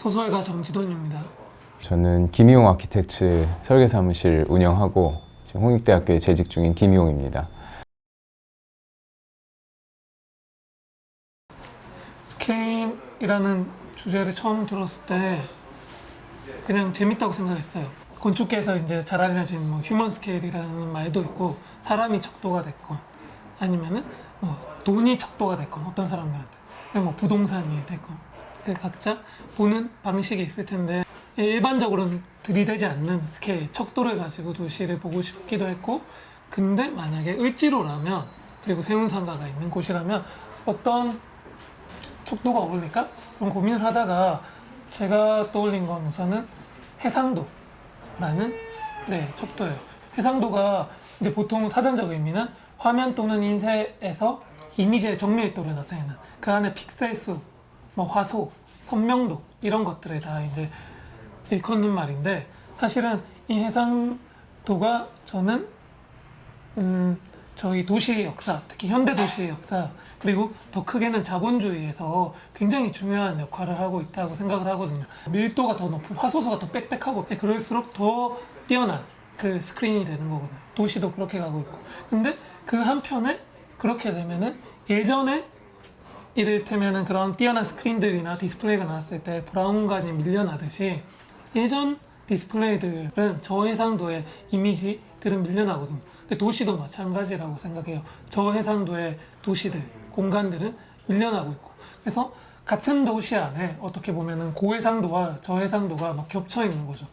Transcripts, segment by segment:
소설가 정지돈입니다. 저는 김희용 아키텍츠 설계사무실 운영하고 지금 홍익대학교에 재직 중인 김희용입니다. 스케일이라는 주제를 처음 들었을 때 그냥 재밌다고 생각했어요. 건축계에서 이제 잘 알려진 뭐 휴먼 스케일이라는 말도 있고, 사람이 척도가 됐건 아니면은 뭐 돈이 척도가 됐건, 어떤 사람들한테 뭐 부동산이 됐건, 그 각자 보는 방식이 있을 텐데, 일반적으로는 들이대지 않는 스케일, 척도를 가지고 도시를 보고 싶기도 했고, 근데 만약에 을지로라면, 그리고 세운상가가 있는 곳이라면 어떤 척도가 어울릴까? 그런 고민을 하다가 제가 떠올린 건 우선은 해상도라는 척도예요. 해상도가 이제 보통 사전적 의미는 화면 또는 인쇄에서 이미지의 정밀도를 나타내는, 그 안에 픽셀 수, 뭐 화소, 선명도 이런 것들을 다 이제 일컫는 말인데, 사실은 이 해상도가 저는 저희 도시의 역사, 특히 현대 도시의 역사, 그리고 더 크게는 자본주의에서 굉장히 중요한 역할을 하고 있다고 생각을 하거든요. 밀도가 더 높은, 화소수가 더 빽빽하고, 그럴수록 더 뛰어난 그 스크린이 되는 거거든요. 도시도 그렇게 가고 있고. 근데 그 한편에 그렇게 되면은, 예전에 이를테면은 그런 뛰어난 스크린들이나 디스플레이가 나왔을 때 브라운관이 밀려나듯이, 예전 디스플레이들은 저해상도의 이미지들은 밀려나거든요. 근데 도시도 마찬가지라고 생각해요. 저해상도의 도시들, 공간들은 밀려나고 있고. 그래서 같은 도시 안에 어떻게 보면은 고해상도와 저해상도가 막 겹쳐 있는 거죠.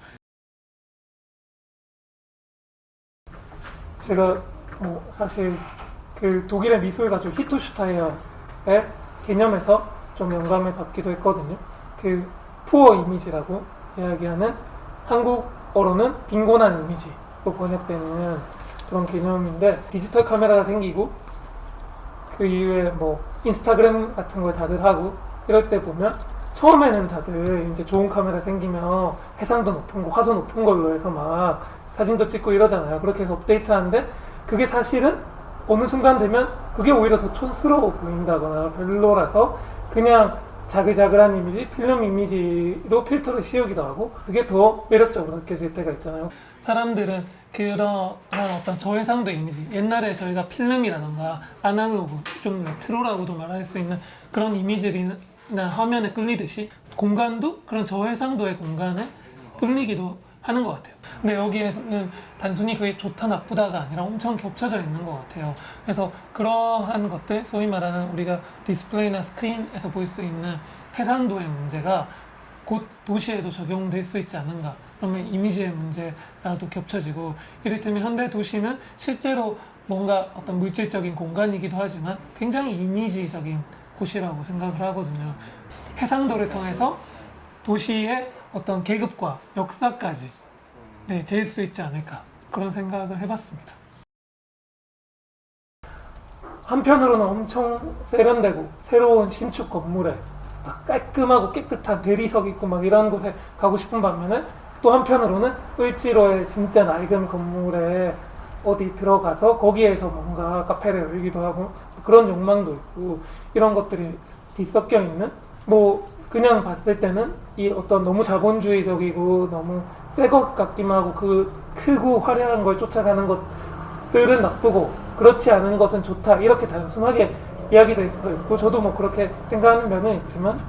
제가 사실 그 독일의 미술 가족 히토슈타이어의 개념에서 좀 영감을 받기도 했거든요. 그 푸어 이미지라고 이야기하는, 한국어로는 빈곤한 이미지로 번역되는 그런 개념인데, 디지털 카메라가 생기고 그 이후에 뭐 인스타그램 같은 걸 다들 하고 이럴 때 보면, 처음에는 다들 이제 좋은 카메라 생기면 해상도 높은 거, 화소 높은 걸로 해서 막 사진도 찍고 이러잖아요. 그렇게 해서 업데이트 하는데, 그게 사실은 어느 순간 되면 그게 오히려 더 촌스러워 보인다거나 별로라서 그냥 자글자글한 이미지, 필름 이미지로 필터를 씌우기도 하고, 그게 더 매력적으로 느껴질 때가 있잖아요. 사람들은 그런 어떤 저해상도 이미지, 옛날에 저희가 필름이라던가 아날로그, 좀 레트로라고도 말할 수 있는 그런 이미지나 화면에 끌리듯이, 공간도 그런 저해상도의 공간에 끌리기도 하는 것 같아요. 근데 여기에는 단순히 그게 좋다 나쁘다가 아니라 엄청 겹쳐져 있는 것 같아요. 그래서 그러한 것들, 소위 말하는 우리가 디스플레이나 스크린에서 볼 수 있는 해상도의 문제가 곧 도시에도 적용될 수 있지 않은가. 그러면 이미지의 문제라도 겹쳐지고, 이를테면 현대 도시는 실제로 뭔가 어떤 물질적인 공간이기도 하지만 굉장히 이미지적인 곳이라고 생각을 하거든요. 해상도를 통해서 도시의 어떤 계급과 역사까지 잴 수 있지 않을까, 그런 생각을 해봤습니다. 한편으로는 엄청 세련되고 새로운 신축 건물에 막 깔끔하고 깨끗한 대리석 있고 막 이런 곳에 가고 싶은 반면에, 또 한편으로는 을지로의 진짜 낡은 건물에 어디 들어가서 거기에서 뭔가 카페를 열기도 하고, 그런 욕망도 있고, 이런 것들이 뒤섞여 있는, 뭐 그냥 봤을 때는 이 어떤 너무 자본주의적이고 너무 새 것 같기만 하고, 그 크고 화려한 걸 쫓아가는 것들은 나쁘고 그렇지 않은 것은 좋다, 이렇게 단순하게 이야기될 수도 있고, 저도 뭐 그렇게 생각하는 면은 있지만,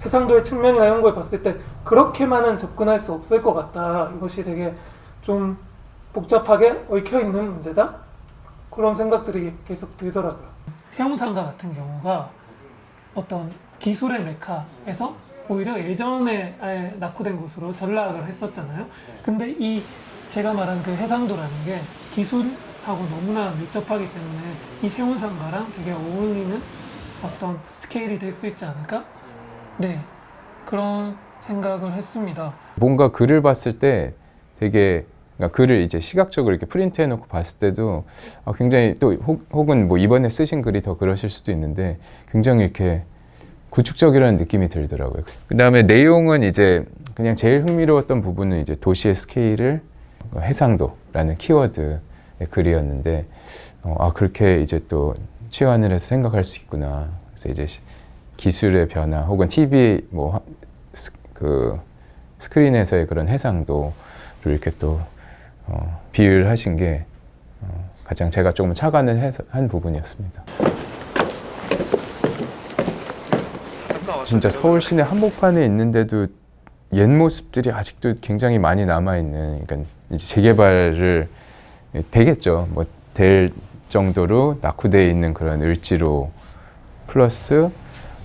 해상도의 측면이나 이런 걸 봤을 때 그렇게만은 접근할 수 없을 것 같다, 이것이 되게 좀 복잡하게 얽혀있는 문제다, 그런 생각들이 계속 들더라고요. 세운상가 같은 경우가 어떤 기술의 메카에서 오히려 예전에 아예 낙후된 곳으로 전락을 했었잖아요. 근데 이 제가 말한 그 해상도라는 게 기술하고 너무나 밀접하기 때문에 이 세운상가랑 되게 어울리는 어떤 스케일이 될 수 있지 않을까? 그런 생각을 했습니다. 뭔가 글을 봤을 때 되게, 그러니까 글을 이제 시각적으로 이렇게 프린트 해놓고 봤을 때도 굉장히, 또 혹은 뭐 이번에 쓰신 글이 더 그러실 수도 있는데, 굉장히 이렇게 구축적이라는 느낌이 들더라고요. 그 다음에 내용은 이제 그냥 제일 흥미로웠던 부분은 이제 도시의 스케일을 해상도라는 키워드의 글이었는데, 그렇게 이제 또 치환을 해서 생각할 수 있구나. 그래서 이제 기술의 변화, 혹은 TV 뭐 그 스크린에서의 그런 해상도를 이렇게 또 비유를 하신 게 가장 제가 조금 착안을 한 부분이었습니다. 진짜 서울 시내 한복판에 있는데도 옛 모습들이 아직도 굉장히 많이 남아있는, 그러니까 이제 재개발을 되겠죠. 뭐 될 정도로 낙후되어 있는 그런 을지로 플러스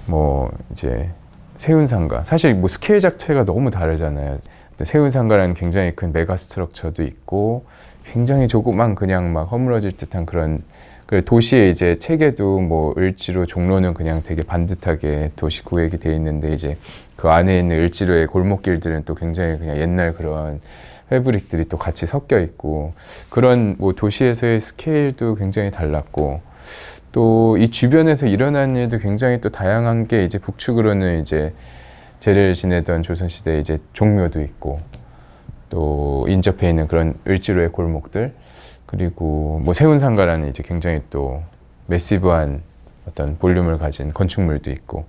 뭐 이제 세운상가. 사실 뭐 스케일 자체가 너무 다르잖아요. 세운상가라는 굉장히 큰 메가 스트럭처도 있고 굉장히 조그만 그냥 막 허물어질 듯한 그런 그 도시의 이제 체계도 뭐 을지로 종로는 그냥 되게 반듯하게 도시 구획이 돼 있는데 이제 그 안에 있는 을지로의 골목길들은 또 굉장히 그냥 옛날 그런 패브릭들이 또 같이 섞여 있고 그런 뭐 도시에서의 스케일도 굉장히 달랐고 또 이 주변에서 일어난 일도 굉장히 또 다양한 게 이제 북측으로는 이제 제래를 지내던 조선시대 이제 종묘도 있고 또 인접해 있는 그런 을지로의 골목들 그리고 뭐 세운상가라는 이제 굉장히 또 매시브한 어떤 볼륨을 가진 건축물도 있고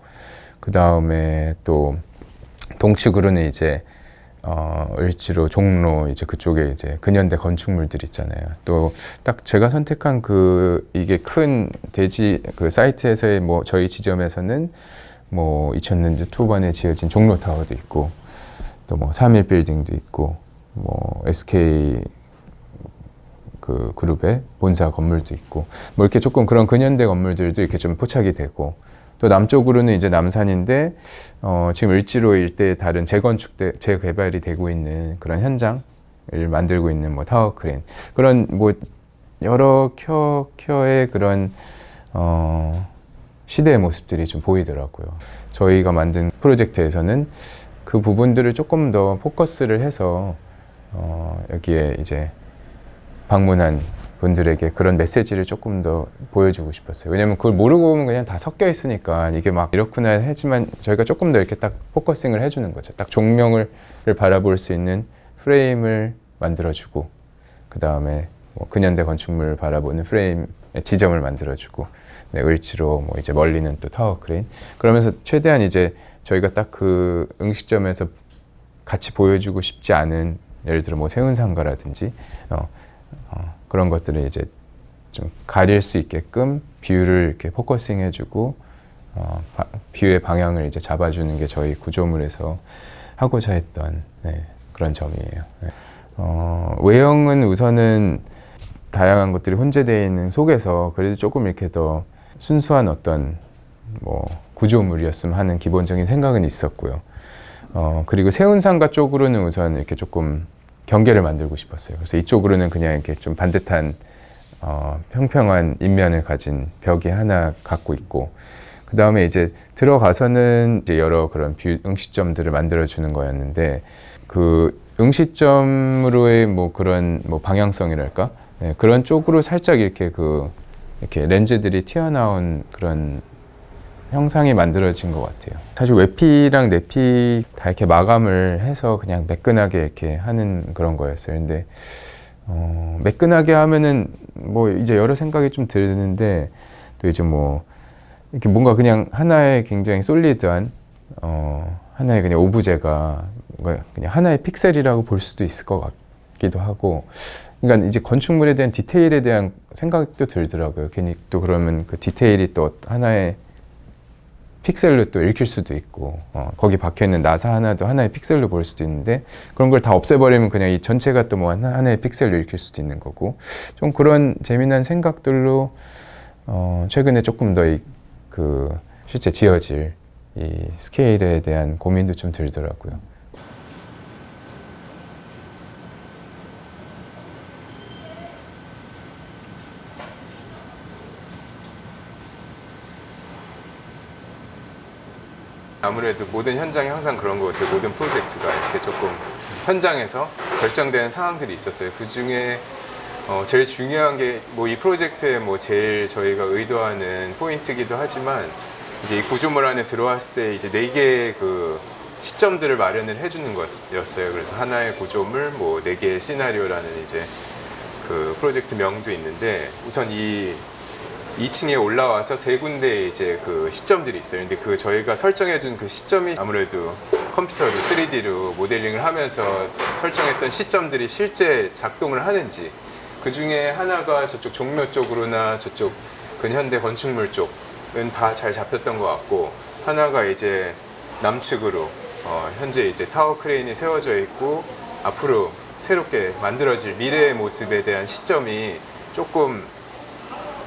그 다음에 또 동측으로는 이제 을지로 종로 이제 그쪽에 이제 근현대 건축물들 있잖아요. 또 딱 제가 선택한 그 이게 큰 대지 그 사이트에서의 뭐 저희 지점에서는 뭐 2000년대 초반에 지어진 종로타워도 있고 또 뭐 3.1 빌딩도 있고 뭐 SK 그 그룹의 본사 건물도 있고 뭐 이렇게 조금 그런 근현대 건물들도 이렇게 좀 포착이 되고 또 남쪽으로는 이제 남산인데 지금 을지로 일대에 다른 재개발이 되고 있는 그런 현장을 만들고 있는 뭐 타워 크레인 그런 뭐 여러 켜의 그런 시대의 모습들이 좀 보이더라고요. 저희가 만든 프로젝트에서는 그 부분들을 조금 더 포커스를 해서 여기에 이제 방문한 분들에게 그런 메시지를 조금 더 보여주고 싶었어요. 왜냐면 그걸 모르고 보면 그냥 다 섞여 있으니까 이게 막 이렇구나 하지만 저희가 조금 더 이렇게 딱 포커싱을 해주는 거죠. 딱 종명을 바라볼 수 있는 프레임을 만들어주고 그 다음에 뭐 근현대 건축물을 바라보는 프레임의 지점을 만들어주고 네, 을지로 뭐 이제 멀리는 또 타워 크레인 그러면서 최대한 이제 저희가 딱 그 응시점에서 같이 보여주고 싶지 않은 예를 들어 뭐 세운상가라든지 그런 것들을 이제 좀 가릴 수 있게끔 뷰를 이렇게 포커싱 해주고 뷰의 방향을 이제 잡아주는 게 저희 구조물에서 하고자 했던 네, 그런 점이에요. 네. 외형은 우선은 다양한 것들이 혼재되어 있는 속에서 그래도 조금 이렇게 더 순수한 어떤 뭐 구조물이었으면 하는 기본적인 생각은 있었고요. 그리고 세운상가 쪽으로는 우선 이렇게 조금 경계를 만들고 싶었어요. 그래서 이쪽으로는 그냥 이렇게 좀 반듯한 평평한 인면을 가진 벽이 하나 갖고 있고 그 다음에 이제 들어가서는 이제 여러 그런 응시점들을 만들어주는 거였는데 그 응시점으로의 뭐 그런 뭐 방향성이랄까 네, 그런 쪽으로 살짝 이렇게 이렇게 렌즈들이 튀어나온 그런 형상이 만들어진 것 같아요. 사실 외피랑 내피 다 이렇게 마감을 해서 그냥 매끈하게 이렇게 하는 그런 거였어요. 근데 매끈하게 하면은 뭐 이제 여러 생각이 좀 드는데 또 이제 뭐 이렇게 뭔가 그냥 하나의 굉장히 솔리드한 하나의 그냥 오브제가 뭔가 그냥 하나의 픽셀이라고 볼 수도 있을 것 같기도 하고 그러니까 이제 건축물에 대한 디테일에 대한 생각도 들더라고요. 괜히 또 그러면 그 디테일이 또 하나의 픽셀로 또 읽힐 수도 있고 거기 박혀있는 나사 하나도 하나의 픽셀로 볼 수도 있는데 그런 걸 다 없애버리면 그냥 이 전체가 또 뭐 하나의 픽셀로 읽힐 수도 있는 거고 좀 그런 재미난 생각들로 최근에 조금 더 그 실제 지어질 이 스케일에 대한 고민도 좀 들더라고요. 아무래도 모든 현장이 항상 그런 것 같아요. 모든 프로젝트가 이렇게 조금 현장에서 결정되는 상황들이 있었어요. 그 중에 제일 중요한 게 뭐 이 프로젝트의 뭐 제일 저희가 의도하는 포인트이기도 하지만 이제 이 구조물 안에 들어왔을 때 이제 4개의 그 시점들을 마련을 해주는 거였어요. 그래서 하나의 구조물, 뭐 4개의 시나리오라는 이제 그 프로젝트 명도 있는데 우선 이 2층에 올라와서 3군데 이제 그 시점들이 있어요. 근데 그 저희가 설정해준 그 시점이 아무래도 컴퓨터로 3D로 모델링을 하면서 설정했던 시점들이 실제 작동을 하는지, 그 중에 하나가 저쪽 종묘 쪽으로나 저쪽 근현대 건축물 쪽은 다 잘 잡혔던 것 같고, 하나가 이제 남측으로 현재 이제 타워 크레인이 세워져 있고 앞으로 새롭게 만들어질 미래의 모습에 대한 시점이 조금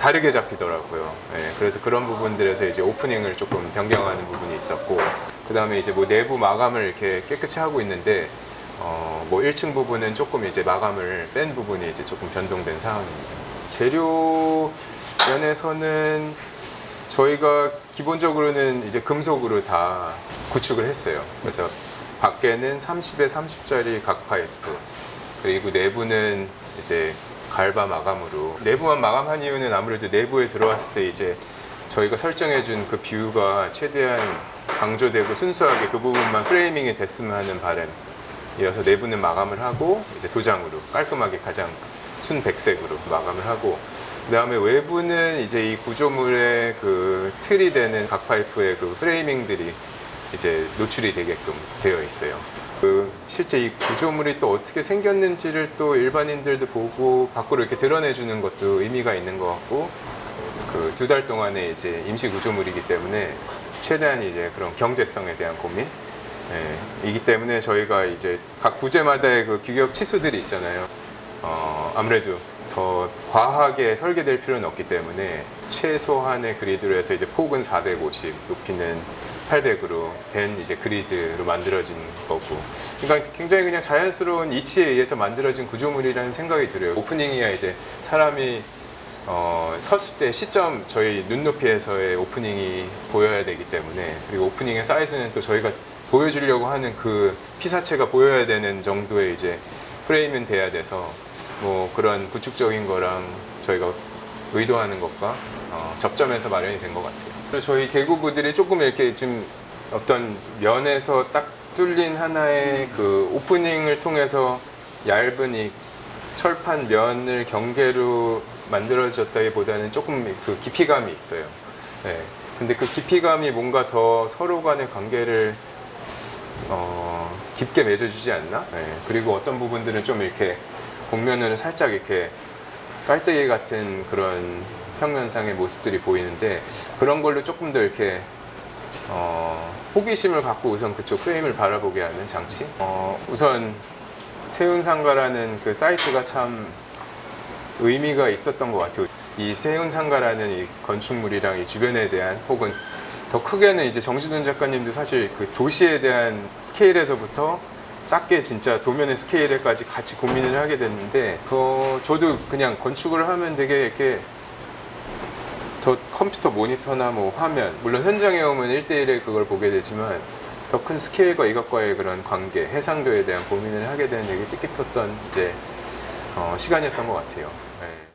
다르게 잡히더라고요. 예, 그래서 그런 부분들에서 이제 오프닝을 조금 변경하는 부분이 있었고, 그 다음에 이제 뭐 내부 마감을 이렇게 깨끗이 하고 있는데, 뭐 1층 부분은 조금 이제 마감을 뺀 부분이 이제 조금 변동된 상황입니다. 재료 면에서는 저희가 기본적으로는 이제 금속으로 다 구축을 했어요. 그래서 밖에는 30에 30짜리 각 파이프, 그리고 내부는 이제 갈바 마감으로, 내부만 마감한 이유는 아무래도 내부에 들어왔을 때 이제 저희가 설정해준 그 뷰가 최대한 강조되고 순수하게 그 부분만 프레이밍이 됐으면 하는 바람이어서 내부는 마감을 하고 이제 도장으로 깔끔하게 가장 순백색으로 마감을 하고, 그 다음에 외부는 이제 이 구조물의 그 틀이 되는 각 파이프의 그 프레이밍들이 이제 노출이 되게끔 되어 있어요. 그 실제 이 구조물이 또 어떻게 생겼는지를 또 일반인들도 보고 밖으로 이렇게 드러내주는 것도 의미가 있는 것 같고, 그 2달 동안의 이제 임시 구조물이기 때문에 최대한 이제 그런 경제성에 대한 고민, 이기 때문에 저희가 이제 각 부재마다의 그 규격 치수들이 있잖아요. 아무래도 더 과하게 설계될 필요는 없기 때문에 최소한의 그리드로 해서 이제 폭은 450, 높이는 800으로 된 이제 그리드로 만들어진 거고, 그러니까 굉장히 그냥 자연스러운 이치에 의해서 만들어진 구조물이라는 생각이 들어요. 오프닝이야 이제 사람이 섰을 때 시점, 저희 눈높이에서의 오프닝이 보여야 되기 때문에, 그리고 오프닝의 사이즈는 또 저희가 보여주려고 하는 그 피사체가 보여야 되는 정도의 이제 프레임은 돼야 돼서, 뭐 그런 구축적인 거랑 저희가 의도하는 것과 접점에서 마련이 된 것 같아요. 그래서 저희 개구부들이 조금 이렇게 좀 어떤 면에서 딱 뚫린 하나의 그 오프닝을 통해서 얇은 이 철판 면을 경계로 만들어졌다기보다는 조금 그 깊이감이 있어요. 네. 근데 그 깊이감이 뭔가 더 서로 간의 관계를 깊게 맺어주지 않나? 네. 그리고 어떤 부분들은 좀 이렇게 곡면으로 살짝 이렇게 깔때기 같은 그런 평면상의 모습들이 보이는데, 그런 걸로 조금 더 이렇게 호기심을 갖고 우선 그쪽 프레임을 바라보게 하는 장치. 우선 세운상가라는 그 사이트가 참 의미가 있었던 것 같아요. 이 세운상가라는 이 건축물이랑 이 주변에 대한, 혹은 더 크게는 이제 정지돈 작가님도 사실 그 도시에 대한 스케일에서부터 작게 진짜 도면의 스케일에까지 같이 고민을 하게 됐는데, 저도 그냥 건축을 하면 되게 이렇게 더 컴퓨터 모니터나 뭐 화면, 물론 현장에 오면 1대1에 그걸 보게 되지만 더 큰 스케일과 이것과의 그런 관계, 해상도에 대한 고민을 하게 되는 되게 뜻깊었던 이제 시간이었던 것 같아요. 네.